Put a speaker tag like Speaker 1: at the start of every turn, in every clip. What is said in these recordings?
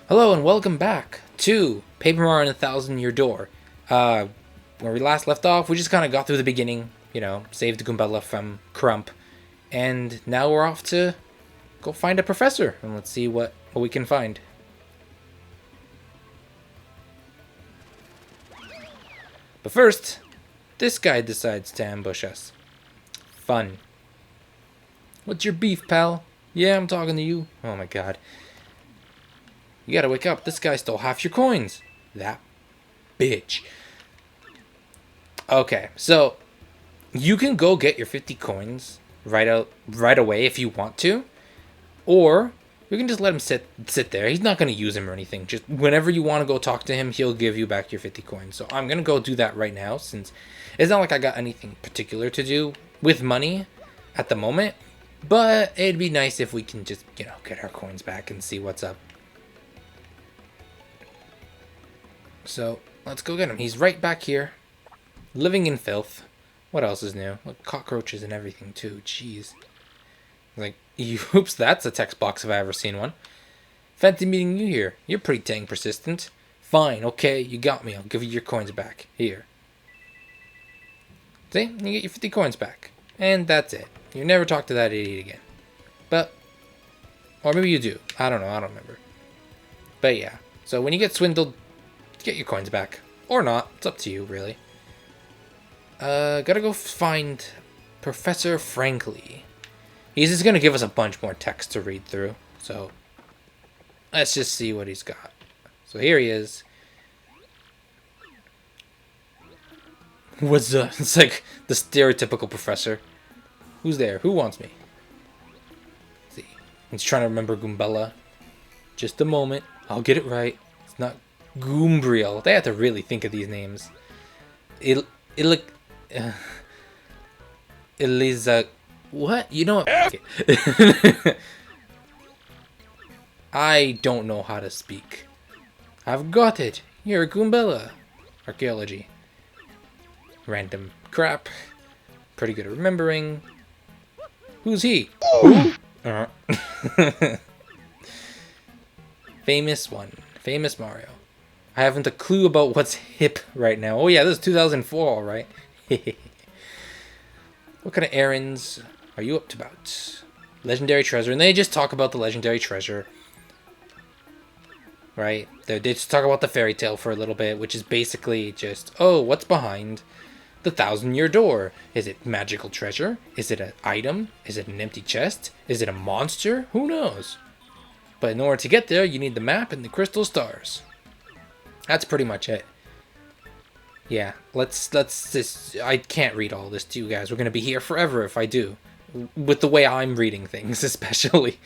Speaker 1: Hello and welcome back to Paper Mario and the Thousand Year Door. Where we last left off, we just kind of got through the beginning, saved Goombella from Crump, and now we're off to go find a professor, and let's see what we can find. But first, this guy decides to ambush us. Fun. What's your beef, pal? Yeah, I'm talking to you. Oh my god. You gotta wake up. This guy stole half your coins. That bitch. Okay, so you can go get your 50 coins right away if you want to, or you can just let him sit there. He's not gonna use him or anything. Just whenever you want to go talk to him, he'll give you back your 50 coins. So I'm gonna go do that right now, since it's not like I got anything particular to do with money at the moment. But it'd be nice if we can just get our coins back and see what's up. So, let's go get him. He's right back here, living in filth. What else is new? Look, cockroaches and everything, too. Jeez. Like, oops, that's a text box if I ever seen one. Fancy meeting you here. You're pretty dang persistent. Fine, okay, you got me. I'll give you your coins back. Here. See? You get your 50 coins back. And that's it. You never talk to that idiot again. But, or maybe you do. I don't know. I don't remember. But yeah. So, when you get swindled, get your coins back. Or not. It's up to you, really. Gotta go find Professor Frankly. He's just gonna give us a bunch more text to read through. So, let's just see what he's got. So here he is. What's up? It's like the stereotypical professor. Who's there? Who wants me? Let's see. He's trying to remember Goombella. Just a moment. I'll get it right. It's not Goombriel. They have to really think of these names. Eliza. What? You know what? Okay. I don't know how to speak. I've got it. You're Goombella. Archaeology. Random crap. Pretty good at remembering. Who's he? Who? Famous one. Famous Mario. I haven't a clue about what's hip right now. Oh yeah, this is 2004, all right. What kind of errands are you up to about? Legendary treasure. And they just talk about the legendary treasure. Right? They just talk about the fairy tale for a little bit, which is basically just, oh, what's behind the 1,000-year door? Is it magical treasure? Is it an item? Is it an empty chest? Is it a monster? Who knows? But in order to get there, you need the map and the crystal stars. That's pretty much it. Yeah, let's just, I can't read all this to you guys. We're going to be here forever if I do. With the way I'm reading things, especially.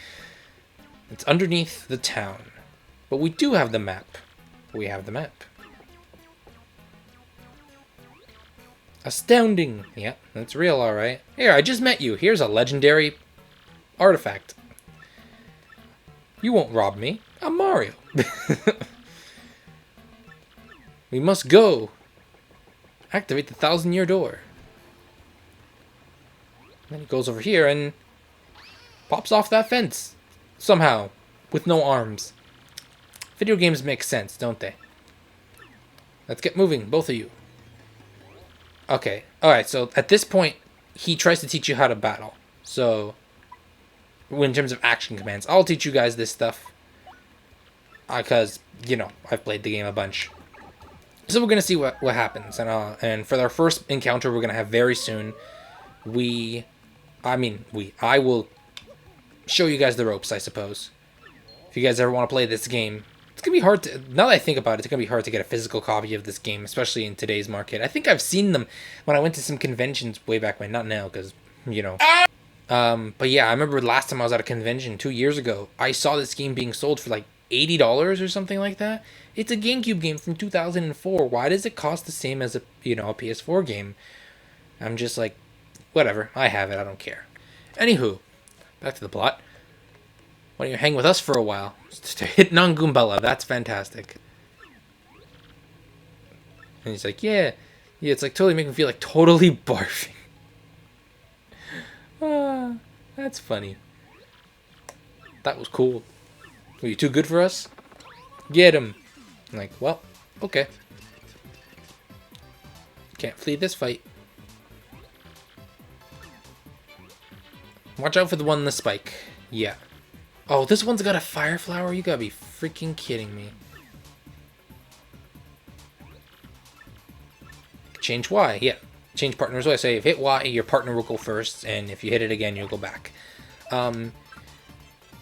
Speaker 1: It's underneath the town. But we do have the map. We have the map. Astounding. Yeah, that's real, alright. Here, I just met you. Here's a legendary artifact. You won't rob me. I'm Mario. We must go. Activate the 1,000-year door. Then he goes over here and pops off that fence. Somehow. With no arms. Video games make sense, don't they? Let's get moving, both of you. Okay. Alright, so at this point, he tries to teach you how to battle. So, in terms of action commands, I'll teach you guys this stuff. Because, I've played the game a bunch. So we're going to see what happens. And for our first encounter we're going to have very soon, I will show you guys the ropes, I suppose. If you guys ever want to play this game, it's going to be hard to, now that I think about it, it's going to be hard to get a physical copy of this game, especially in today's market. I think I've seen them when I went to some conventions way back when, not now, because, but yeah, I remember last time I was at a convention 2 years ago, I saw this game being sold for like $80 or something like that. It's a GameCube game from 2004. Why does it cost the same as a PS4 game? I'm just like, whatever. I have it. I don't care. Anywho, back to the plot. Why don't you hang with us for a while? Just hitting on Goombella. That's fantastic. And he's like, yeah, it's like totally making me feel like totally barfing. That's funny. That was cool. Were you too good for us? Get him. I'm like, well, okay. Can't flee this fight. Watch out for the one in the spike. Yeah. Oh, this one's got a fire flower? You gotta be freaking kidding me. Change Y, yeah. Change partners. So I say if hit Y, your partner will go first, and if you hit it again, you'll go back. To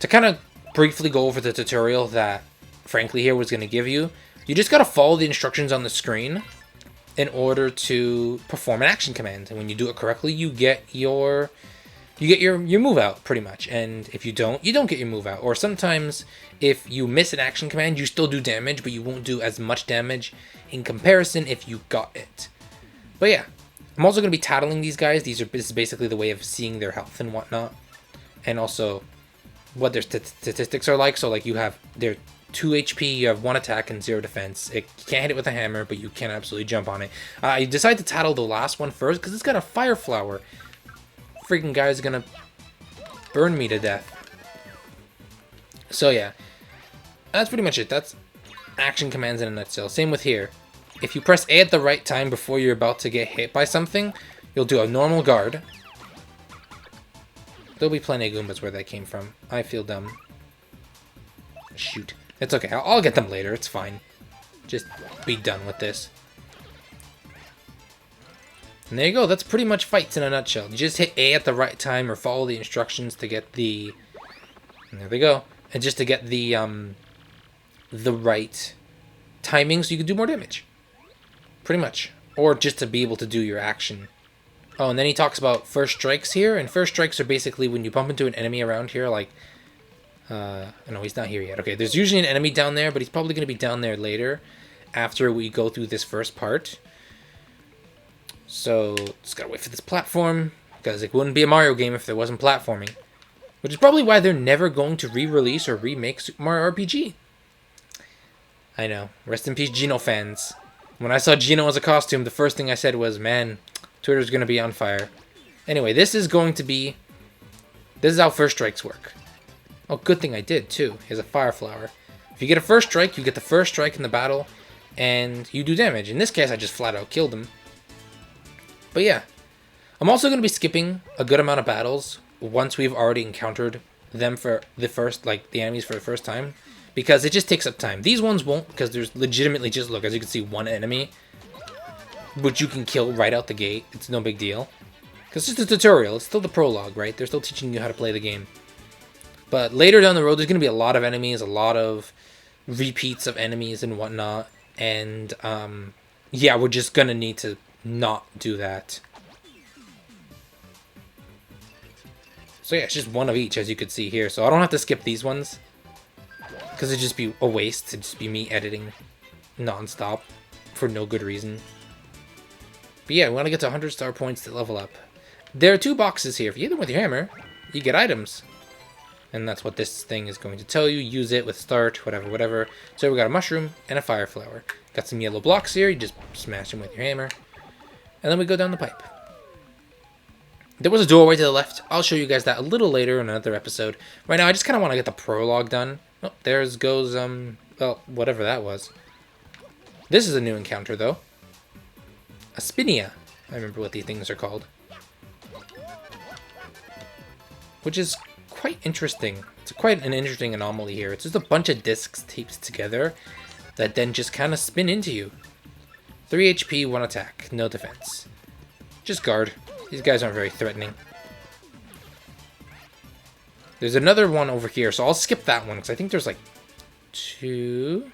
Speaker 1: kind of briefly go over the tutorial that Frankly here was going to give you, you just got to follow the instructions on the screen in order to perform an action command. And when you do it correctly, you get your move out, pretty much. And if you don't get your move out. Or sometimes if you miss an action command, you still do damage, but you won't do as much damage in comparison if you got it. But yeah, I'm also going to be tattling these guys. This is basically the way of seeing their health and whatnot. And also what their statistics are like. So like you have their 2 HP, you have 1 attack and 0 defense. You can't hit it with a hammer, but you can absolutely jump on it. I decided to tattle the last one first because it's got a fire flower. Freaking guy's gonna burn me to death. So yeah, that's pretty much it. That's action commands in a nutshell. Same with here. If you press A at the right time before you're about to get hit by something, you'll do a normal guard. There'll be plenty of Goombas where that came from. I feel dumb. Shoot. It's okay. I'll get them later. It's fine. Just be done with this. And there you go. That's pretty much fights in a nutshell. You just hit A at the right time or follow the instructions to get the... And there we go. And just to get the right timing so you can do more damage. Pretty much. Or just to be able to do your action. Oh, and then he talks about first strikes here. And first strikes are basically when you bump into an enemy around here, like... no, he's not here yet. Okay, there's usually an enemy down there, but he's probably going to be down there later after we go through this first part. So, just gotta wait for this platform, because it wouldn't be a Mario game if there wasn't platforming. Which is probably why they're never going to re-release or remake Super Mario RPG. I know. Rest in peace, Geno fans. When I saw Geno as a costume, the first thing I said was, man, Twitter's going to be on fire. Anyway, this is how first strikes work. Oh, good thing I did, too. Here's a fire flower. If you get a first strike, you get the first strike in the battle, and you do damage. In this case, I just flat out killed him. But yeah, I'm also going to be skipping a good amount of battles once we've already encountered them for the enemies for the first time, because it just takes up time. These ones won't, because there's legitimately just, look, as you can see, one enemy, which you can kill right out the gate. It's no big deal. Because it's just a tutorial. It's still the prologue, right? They're still teaching you how to play the game. But later down the road, there's going to be a lot of enemies, a lot of repeats of enemies and whatnot. And, yeah, we're just going to need to not do that. So yeah, it's just one of each, as you can see here. So I don't have to skip these ones, because it'd just be a waste. It'd just be me editing non-stop for no good reason. But yeah, we want to get to 100 star points to level up. There are 2 boxes here. If you hit them with your hammer, you get items. And that's what this thing is going to tell you. Use it with start, whatever, whatever. So we got a mushroom and a fire flower. Got some yellow blocks here. You just smash them with your hammer. And then we go down the pipe. There was a doorway to the left. I'll show you guys that a little later in another episode. Right now, I just kind of want to get the prologue done. Oh, there goes, well, whatever that was. This is a new encounter, though. A spinia. I remember what these things are called. Which is quite interesting. It's quite an interesting anomaly here. It's just a bunch of discs taped together that then just kind of spin into you. 3 HP, 1 attack, no defense. Just guard. These guys aren't very threatening. There's another one over here, so I'll skip that one, because I think there's like 2...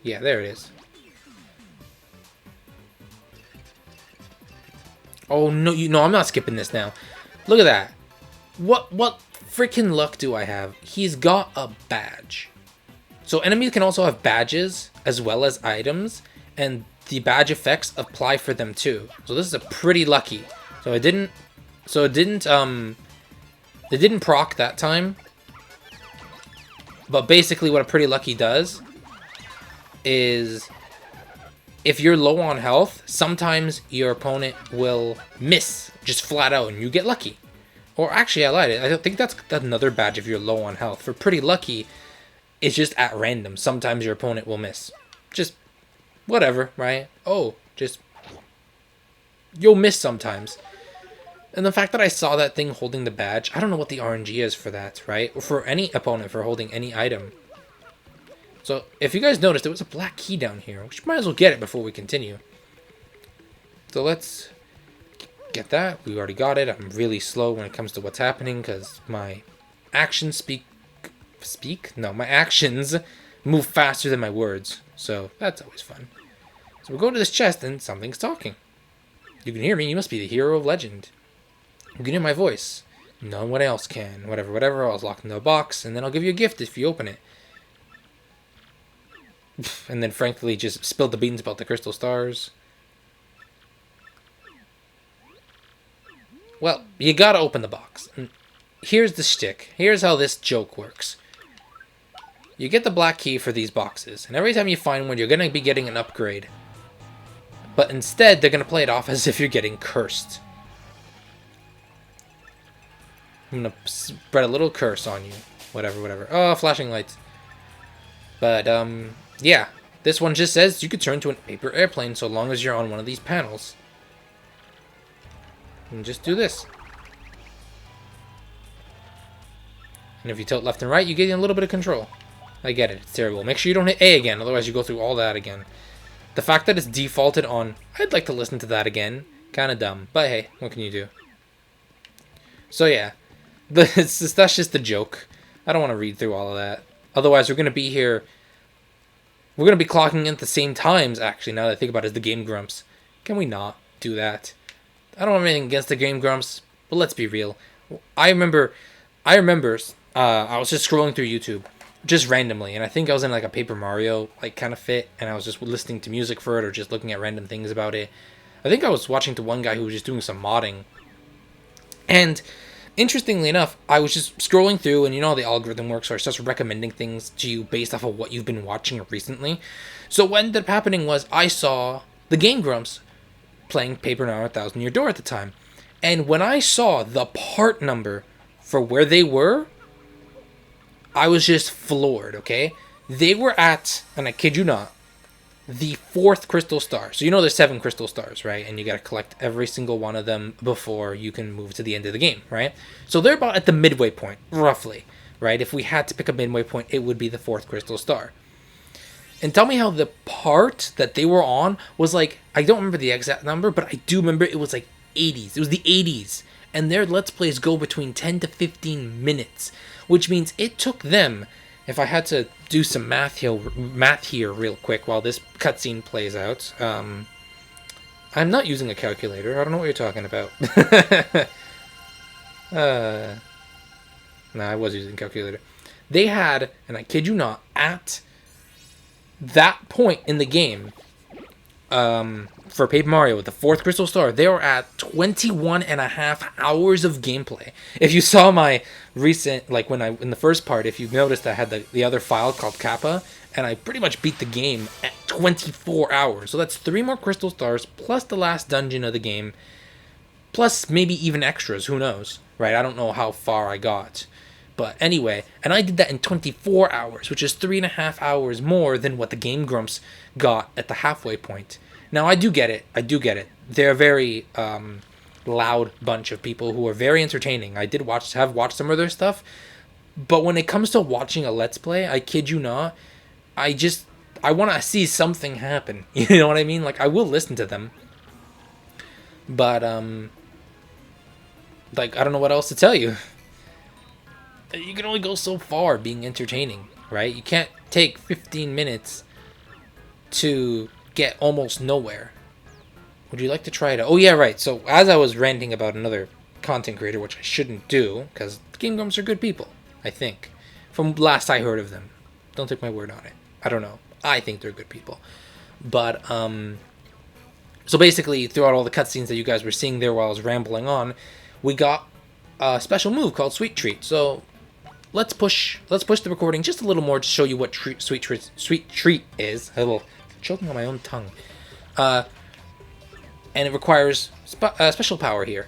Speaker 1: Yeah, there it is. Oh, no, no, I'm not skipping this now. Look at that. What freaking luck do I have? He's got a badge. So enemies can also have badges as well as items, and the badge effects apply for them too. So this is a pretty lucky. It didn't proc that time. But basically what a pretty lucky does is if you're low on health, sometimes your opponent will miss just flat out and you get lucky. Or actually, I lied. I think that's another badge if you're low on health. For pretty lucky, it's just at random. Sometimes your opponent will miss. Just whatever, right? Oh, just you'll miss sometimes. And the fact that I saw that thing holding the badge, I don't know what the RNG is for that, right? Or for any opponent for holding any item. So, if you guys noticed, there was a black key down here, which might as well get it before we continue. So let's get that. We already got it. I'm really slow when it comes to what's happening because my actions my actions move faster than my words. So, that's always fun. So we go to this chest and something's talking. You can hear me. You must be the hero of legend. You can hear my voice. No one else can. Whatever. I was locked into a box, and then I'll give you a gift if you open it. And then, frankly, just spilled the beans about the crystal stars. Well, you gotta open the box. And here's the shtick. Here's how this joke works. You get the black key for these boxes, and every time you find one, you're gonna be getting an upgrade. But instead, they're gonna play it off as if you're getting cursed. I'm gonna spread a little curse on you. Whatever. Oh, flashing lights. But, yeah. This one just says you could turn to a paper airplane so long as you're on one of these panels. And just do this. And if you tilt left and right, you get a little bit of control. I get it. It's terrible. Make sure you don't hit A again, otherwise you go through all that again. The fact that it's defaulted on, I'd like to listen to that again, kind of dumb. But hey, what can you do? So yeah, that's just a joke. I don't want to read through all of that. Otherwise, we're going to be here. We're going to be clocking in at the same times, actually, now that I think about it, as the Game Grumps. Can we not do that? I don't have anything against the Game Grumps, but let's be real. I remember, I was just scrolling through YouTube, just randomly, and I think I was in like a Paper Mario like kind of fit, and I was just listening to music for it, or just looking at random things about it. I think I was watching to one guy who was just doing some modding. And interestingly enough, I was just scrolling through, and you know how the algorithm works, so it starts recommending things to you based off of what you've been watching recently. So what ended up happening was I saw the Game Grumps playing Paper Mario 1000 Year Door at the time. And when I saw the part number for where they were, I was just floored, okay? They were at, and I kid you not, the 4th crystal star. So you know there's 7 crystal stars, right? And you gotta collect every single one of them before you can move to the end of the game, right? So they're about at the midway point, roughly, right? If we had to pick a midway point, it would be the 4th crystal star. And tell me how the part that they were on was like, I don't remember the exact number, but I do remember it was like 80s. It was the 80s. And their Let's Plays go between 10 to 15 minutes, which means it took them, if I had to do some math here real quick while this cutscene plays out. I'm not using a calculator. I don't know what you're talking about. No, I was using a calculator. They had, and I kid you not, at that point in the game, for Paper Mario with the 4th crystal star, they were at 21.5 hours of gameplay. If you saw my recent, like in the first part, if you've noticed, I had the other file called Kappa, and I pretty much beat the game at 24 hours. So that's 3 more crystal stars, plus the last dungeon of the game, plus maybe even extras, who knows, right? I don't know how far I got. But anyway, and I did that in 24 hours, which is 3.5 hours more than what the Game Grumps got at the halfway point. Now, I do get it. They're a very loud bunch of people who are very entertaining. I have watched some of their stuff, but when it comes to watching a Let's Play, I kid you not, I want to see something happen. You know what I mean? Like, I will listen to them, but like, I don't know what else to tell you. You can only go so far being entertaining, right? You can't take 15 minutes to get almost nowhere. Would you like to try it out? Oh, yeah, right. So, as I was ranting about another content creator, which I shouldn't do, because Game Grumps are good people, I think. From last I heard of them. Don't take my word on it. I don't know. I think they're good people. But, so basically, throughout all the cutscenes that you guys were seeing there while I was rambling on, we got a special move called Sweet Treat. So, let's push the recording just a little more to show you what Sweet Treat is. I'm choking on my own tongue. And it requires special power here.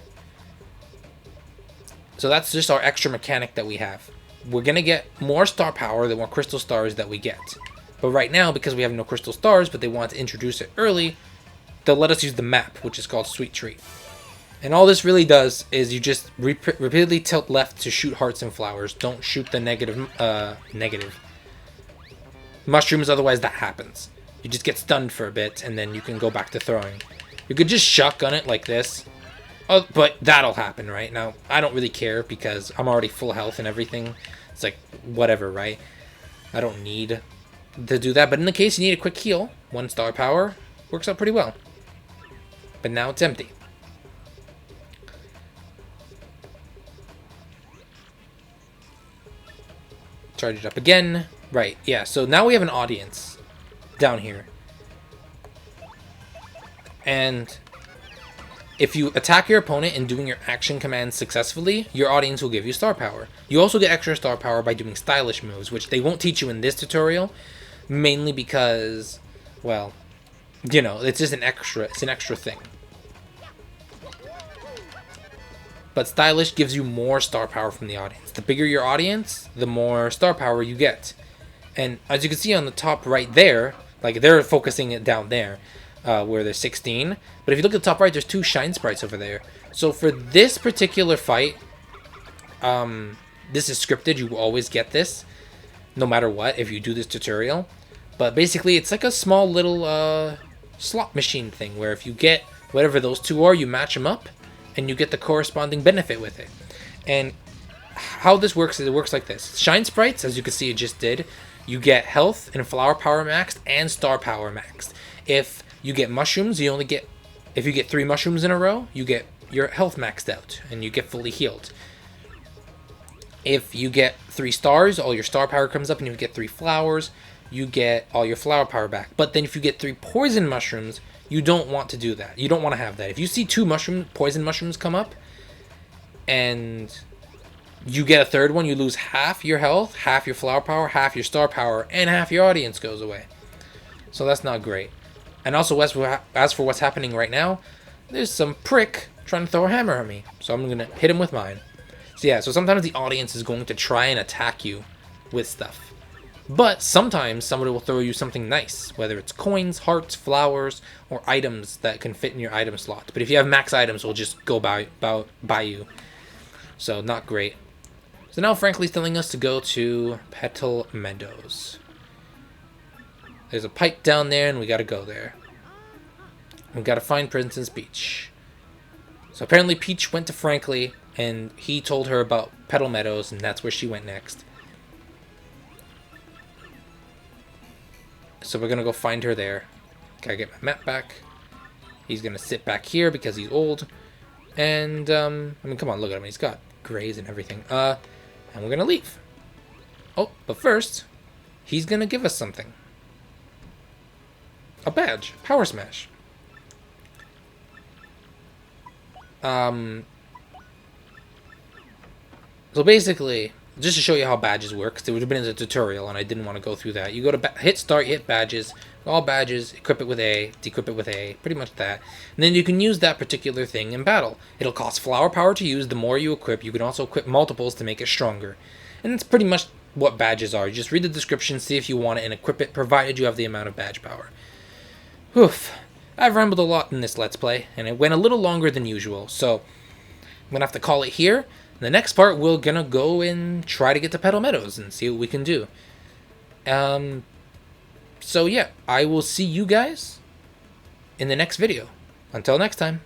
Speaker 1: So that's just our extra mechanic that we have. we're going to get more star power the more crystal stars that we get. But right now, because we have no crystal stars, but they want to introduce it early, they'll let us use the map, which is called Sweet Treat. And all this really does is you just repeatedly tilt left to shoot hearts and flowers. Don't shoot the negative mushrooms, otherwise that happens. You just get stunned for a bit, and then you can go back to throwing. You could just shotgun it like this. Oh, but that'll happen, right? Now, I don't really care because I'm already full health and everything. It's like, whatever, right? I don't need to do that. But in the case you need a quick heal, 1 star power works out pretty well. But now it's empty. Charge it up again. Right, yeah, so now we have an audience down here. And if you attack your opponent and doing your action commands successfully, your audience will give you star power. You also get extra star power by doing stylish moves, which they won't teach you in this tutorial, mainly because, well, you know, it's just an extra thing. But stylish gives you more star power from the audience. The bigger your audience, the more star power you get. And as you can see on the top right there, like they're focusing it down there, where there's 16. But if you look at the top right, there's 2 shine sprites over there. So for this particular fight, this is scripted. You will always get this, no matter what, if you do this tutorial. But basically, it's like a small little slot machine thing, where if you get whatever those 2 are, you match them up, and you get the corresponding benefit with it. And how this works is it works like this. Shine sprites, as you can see it just did, you get health and flower power maxed and star power maxed. If you get mushrooms, you only get, if you get 3 mushrooms in a row, you get your health maxed out and you get fully healed. If you get 3 stars, all your star power comes up, and if you get 3 flowers, you get all your flower power back. But then if you get 3 poison mushrooms, you don't want to do that. You don't want to have that. If you see 2 poison mushrooms come up, and you get a 3rd one, you lose half your health, half your flower power, half your star power, and half your audience goes away. So that's not great. And also, as for what's happening right now, there's some prick trying to throw a hammer at me. So I'm going to hit him with mine. So yeah, so sometimes the audience is going to try and attack you with stuff. But sometimes somebody will throw you something nice, whether it's coins, hearts, flowers, or items that can fit in your item slot. But if you have max items, we'll just go by you. So not great. So now Frankly's telling us to go to Petal Meadows. There's a pipe down there, and we gotta go there. We gotta find Princess Peach. So apparently Peach went to Frankly, and he told her about Petal Meadows, and that's where she went next. So we're gonna go find her there. Gotta get my map back. He's gonna sit back here because he's old. And, I mean, come on, look at him. He's got grays and everything. And we're gonna leave. Oh, but first, he's gonna give us something. A badge. Power Smash. So basically, just to show you how badges work, because it would have been in a tutorial and I didn't want to go through that. You go to hit start, you hit badges, all badges, equip it with A, dequip it with A, pretty much that. And then you can use that particular thing in battle. It'll cost flower power to use. The more you equip, you can also equip multiples to make it stronger. And that's pretty much what badges are. You just read the description, see if you want it, and equip it, provided you have the amount of badge power. Oof. I've rambled a lot in this Let's Play, and it went a little longer than usual, so I'm going to have to call it here. In the next part, we're going to go and try to get to Petal Meadows and see what we can do. So yeah, I will see you guys in the next video. Until next time.